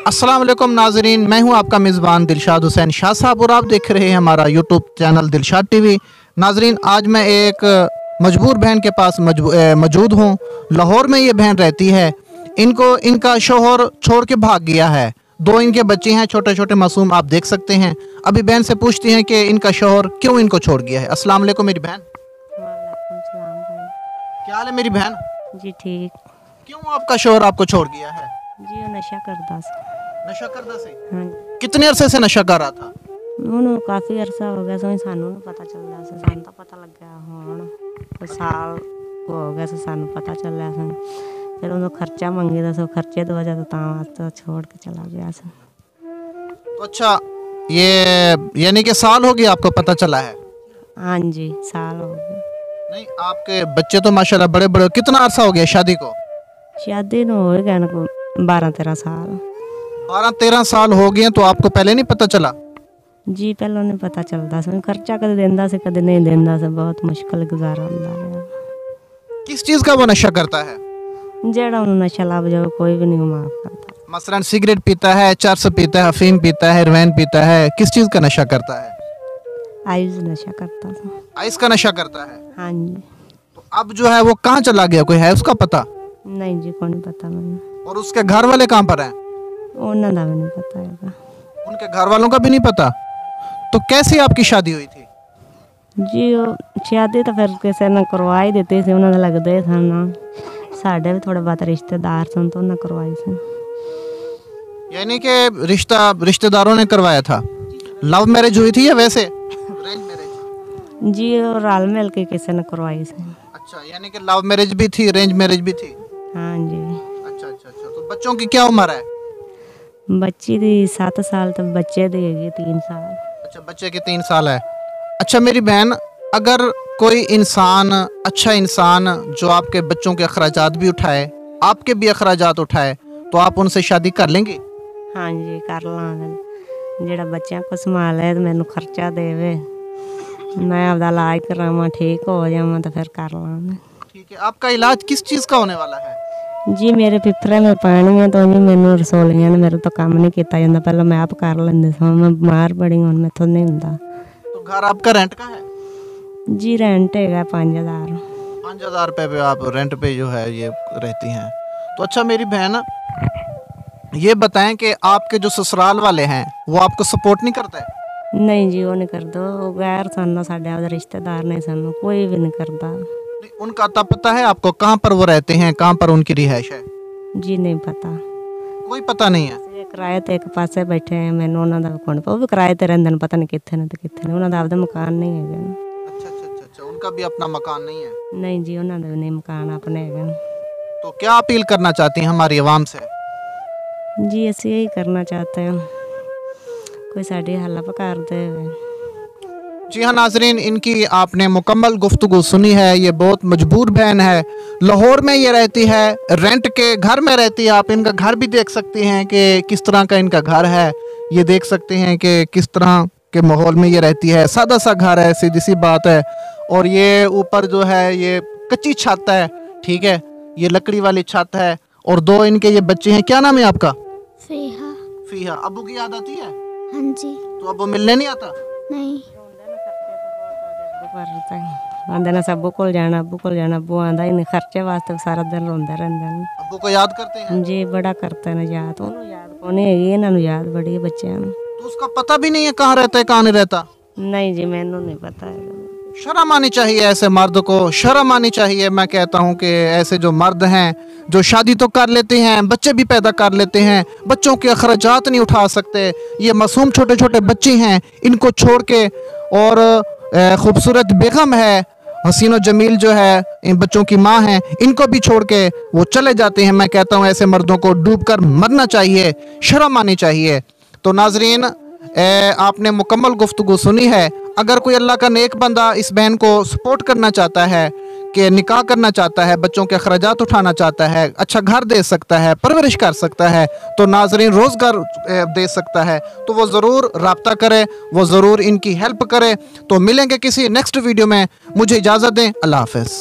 अस्सलाम वालेकुम नाजरीन, मैं हूं आपका मेज़बान दिलशाद हुसैन शाह साहब और आप देख रहे हैं हमारा यूट्यूब चैनल दिलशाद टीवी। नाजरीन, आज मैं एक मजबूर बहन के पास मौजूद हूं। लाहौर में ये बहन रहती है। इनका शोहर छोड़ के भाग गया है। 2 इनके बच्चे हैं, छोटे छोटे मासूम, आप देख सकते हैं। अभी बहन से पूछती हैं कि इनका शोहर क्यों इनको छोड़ गया है। अस्सलाम वालेकुम मेरी बहन। वालेकुम सलाम भाई। क्या हाल है मेरी बहन? जी ठीक। क्यों आपका शोहर आपको छोड़ गया है? जी वो नशा करता सी। नशा करता से? हाँ कितने अरसे से नशा कर रहा था? ਉਹਨੂੰ ਕਾਫੀ ਅਰਸਾ ਹੋ ਗਿਆ ਸੋ ਸਾਨੂੰ ਨਹੀਂ ਪਤਾ ਚੱਲਦਾ ਸੀ। ਸਾਨੂੰ ਤਾਂ ਪਤਾ ਲੱਗਿਆ ਹੁਣ ਕੋਈ ਸਾਲ ਹੋ ਗਿਆ ਸੀ ਸਾਨੂੰ ਪਤਾ ਚੱਲਿਆ ਸੀ। ਫਿਰ ਉਹਨੂੰ ਖਰਚਾ ਮੰਗੀਦਾ ਸੋ ਖਰਚੇ ਦੀ ਵਜ੍ਹਾ ਤੋਂ ਤਾਂ ਵਾਸਤੇ छोड़ के चला गया ਸੀ। तो अच्छा, ये यानी कि साल हो गया आपको पता चला है? हाँ जी साल हो गया। नहीं, आपके बच्चे तो माशाल्लाह बड़े बड़े। कितना अरसा हो गया शादी को? शादी ਨੂੰ ਹੋ ਗਏ ਨਾ 12-13 ਸਾਲ। 12-13 साल हो गए तो आपको पहले नहीं पता चला? जी ਪਹਿਲਾਂ ਨਹੀਂ ਪਤਾ ਚੱਲਦਾ ਸੀ। ਖਰਚਾ ਕਦੇ ਦਿੰਦਾ ਸੀ ਕਦੇ ਨਹੀਂ ਦਿੰਦਾ ਸੀ। ਬਹੁਤ ਮੁਸ਼ਕਲ ਗੁਜ਼ਾਰਾ ਹੁੰਦਾ ਰਿਹਾ। किस चीज़ का वो नशा करता है? ਜਿਹੜਾ ਉਹਨੂੰ ਨਸ਼ਾ ਲੱਭ ਜਾਵੇ ਕੋਈ ਵੀ ਨਹੀਂ ਮਾਫ ਕਰਦਾ। मसलन सिगरेट पीता है, चरस पीता है, अफीम पीता है, हेरोइन पीता है, किस चीज़ का नशा करता है? आयुष नशा करता था। आइस का नशा करता है। हाँ जी। तो अब जो है वो कहाँ चला गया, कोई है उसका पता? नहीं जी को नहीं पता मैंने। और उसके घर वाले कहाँ पर हैं? उन्होंने भी नहीं पता है। उनके घर वालों का भी नहीं पता। तो कैसे आपकी शादी हुई थी? जी वो शादी तो फिर किसी ने करवा ही देती सी। उन्होंने लगते सन ना साढ़े भी थोड़े बहुत रिश्तेदार सन तो उन्हें करवाई सी। यानी कि रिश्तेदारों ने करवाया था। लव मैरिज हुई थी या वैसे अरेंज मैरिज? जी वो रल मिल के किसी ने करवाई सी। अच्छा, यानी कि लव मैरिज भी थी, अरेंज मैरिज भी थी। हाँ जी। अच्छा अच्छा अच्छा। तो बच्चों की क्या उम्र है? बच्ची दी 7 साल तो बच्चे दी है 3 साल। अच्छा, बच्चे की 3 साल है। अच्छा मेरी बहन, अगर कोई इंसान, अच्छा इंसान जो आपके बच्चों के अखराजात भी उठाए, आपके भी अखराजात उठाए, तो आप उनसे शादी कर लेंगे? हाँ जी कर लांगे। जेड़ा बच्चों को संभाले तो मैनू खर्चा देवे, मैं आपदा इलाज करावां, ठीक हो जावां तो फिर कर लांगे। ठीक है। आपका इलाज किस चीज़ का होने वाला है? जी मेरे पिपरे में पानी है तो जी मैनू रसोलियां ने मेरे तो काम नहीं किया जाता। पहले मैं आप कर लेंदी सी, मैं बीमार बड़ी हूँ मैं तो नहीं हुंदा। तो घर आपका रेंट का है? जी रेंट है 5000। 5000 रुपये पे आप रेंट पे जो है ये रहती हैं। तो अच्छा मेरी बहन, ये बताएं कि आपके जो ससुराल वाले हैं वो आपको सपोर्ट नहीं करते? नहीं जी वो नहीं करता। वो गैर सन साढ़े आपके रिश्तेदार नहीं सन, कोई भी नहीं करता। नहीं, उनका अता पता है आपको कहाँ पर वो रहते हैं, कहाँ पर उनकी रिहाइश है? जी नहीं पता। कोई पता नहीं है। किराए ते एक पासे बैठे हैं, मैनू उन्हों दा कौन वो भी किराए ते रहिंदे ने, पता नहीं कित्थे ने ते कित्थे ने। उन्हों दा आपदा मकान नहीं है। अच्छा अच्छा अच्छा अच्छा। उनका भी अपना मकान नहीं है? नहीं जी उन्हों दा भी नहीं मकान अपने है। तो क्या अपील करना चाहती हैं हमारी आवाम से? जी असं यही करना चाहते हैं कोई साड़ी हेल्प कर दे। जी हाँ नाजरीन, इनकी आपने मुकम्मल गुफ्तगू सुनी है। ये बहुत मजबूर बहन है। लाहौर में ये रहती है, रेंट के घर में रहती है। आप इनका घर भी देख सकते हैं कि किस तरह का इनका घर है। ये देख सकते हैं कि किस तरह के माहौल में ये रहती है। सादा सा घर है, सीधी सी बात है। और ये ऊपर जो है ये कच्ची छत है, ठीक है, ये लकड़ी वाली छत है। और 2 इनके ये बच्चे हैं। क्या नाम है आपका? फीहा। फीहा। अबू की याद आती है? हाँ जी। तो अबू मिलने नहीं आता? नहीं। आंदे ना अबू को जाना, अबू को जाना। अबू आंदा ही नहीं, खर्चे वास्ते सारा दिन रोंदे रहंदे ने। अबू को याद करते हैं? जी बड़ा करते हैं याद। उन्होंने याद कोने है, इन्होंने याद बड़ी है बच्चों को। तो उसका पता भी नहीं है कहाँ रहता है कहाँ नहीं रहता? नहीं जी मैनू नहीं पता है। शर्म आनी चाहिए ऐसे मर्द को, शर्म आनी चाहिए। मैं कहता हूँ कि ऐसे जो मर्द हैं जो शादी तो कर लेते हैं, बच्चे भी पैदा कर लेते हैं, बच्चों के अखराजात नहीं उठा सकते। ये मासूम छोटे छोटे बच्चे हैं, इनको छोड़ के, और खूबसूरत बेगम है, हसीन और जमील जो है इन बच्चों की माँ हैं, इनको भी छोड़ के वो चले जाते हैं। मैं कहता हूँ ऐसे मर्दों को डूबकर मरना चाहिए, शर्म आनी चाहिए। तो नाजरीन, आपने मुकम्मल गुफ्तगू सुनी है। अगर कोई अल्लाह का नेक बंदा इस बहन को सपोर्ट करना चाहता है, कि निकाह करना चाहता है, बच्चों के अखराजात उठाना चाहता है, अच्छा घर दे सकता है, परवरिश कर सकता है, तो नाजरीन रोज़गार दे सकता है, तो वो ज़रूर रब्ता करे, वो ज़रूर इनकी हेल्प करे। तो मिलेंगे किसी नेक्स्ट वीडियो में। मुझे इजाज़त दें। अल्लाह हाफ़िज़।